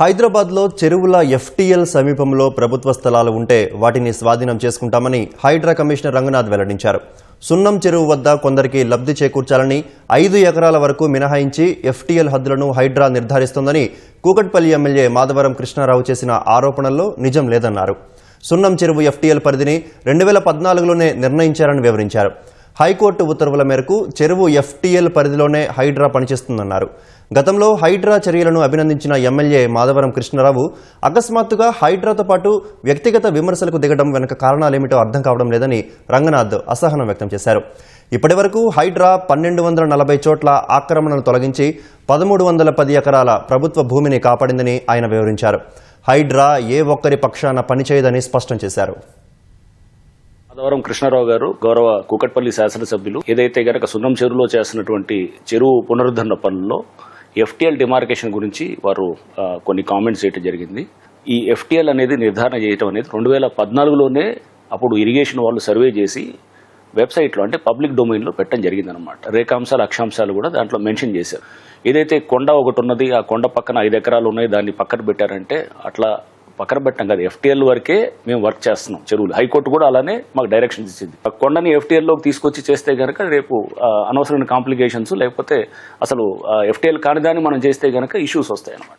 హైదరాబాద్లో చెరువుల ఎఫ్టీఎల్ సమీపంలో ప్రభుత్వ స్థలాలు ఉంటే వాటిని స్వాధీనం చేసుకుంటామని హైడ్రా కమిషనర్ రంగనాథ్ వెల్లడించారు. సున్నం చెరువు వద్ద కొందరికి లబ్ధి చేకూర్చాలని 5 ఎకరాల వరకు మినహాయించి ఎఫ్టీఎల్ హద్దులను హైడ్రా నిర్ధారిస్తోందని కూకట్పల్లి ఎమ్మెల్యే మాధవరం కృష్ణారావు చేసిన ఆరోపణల్లో నిజం లేదన్నారు. సున్నం చెరువు ఎఫ్టీఎల్ పరిధిని 2014లోనే నిర్ణయించారని వివరించారు. హైకోర్టు ఉత్తర్వుల మేరకు చెరువు ఎఫ్టీఎల్ పరిధిలోనే హైడ్రా పనిచేస్తుందన్నారు. గతంలో హైడ్రా చర్యలను అభినందించిన ఎమ్మెల్యే మాధవరం కృష్ణారావు అకస్మాత్తుగా హైడ్రాతో పాటు వ్యక్తిగత విమర్శలకు దిగడం వెనుక కారణాలేమిటో అర్థం కావడం లేదని రంగనాథ్ అసహనం వ్యక్తం చేశారు. ఇప్పటివరకు హైడ్రా 1240 చోట్ల ఆక్రమణను తొలగించి 1310 ఎకరాల ప్రభుత్వ భూమిని కాపాడిందని ఆయన వివరించారు. హైడ్రా ఏ ఒక్కరి పక్షాన పనిచేయదని స్పష్టం చేశారు. మాధవరం కృష్ణారావు గారు గౌరవ కూకట్పల్లి శాసనసభ్యులు ఏదైతే గనక సున్నం చెరువులో చేస్తున్నటువంటి చెరువు పునరుద్ధరణ పనుల్లో ఎఫ్టీఎల్ డిమార్కేషన్ గురించి వారు కొన్ని కామెంట్స్ చేయడం జరిగింది. ఈ ఎఫ్టీఎల్ అనేది నిర్ధారణ చేయడం అనేది 2014లోనే అప్పుడు ఇరిగేషన్ వాళ్ళు సర్వే చేసి వెబ్సైట్లో అంటే పబ్లిక్ డొమైన్లో పెట్టడం జరిగిందనమాట. రేఖాంశాలు అక్షాంశాలు కూడా దాంట్లో మెన్షన్ చేశారు. ఏదైతే కొండ ఒకటి ఉన్నది ఆ కొండ పక్కన 5 ఎకరాలు ఉన్నాయి దాన్ని పక్కన పెట్టారంటే అట్లా పక్కన పెట్టాం కదా, ఎఫ్టీఎల్ వరకే మేము వర్క్ చేస్తున్నాం చెరువులు. హైకోర్టు కూడా అలానే మాకు డైరెక్షన్స్ ఇచ్చింది. కొండని ఎఫ్టీఎల్లోకి తీసుకొచ్చి చేస్తే గనక రేపు అనవసరమైన కాంప్లికేషన్స్ లేకపోతే అసలు ఎఫ్టీఎల్ కాని దాన్ని మనం చేస్తే గనక ఇష్యూస్ వస్తాయి అన్నమాట.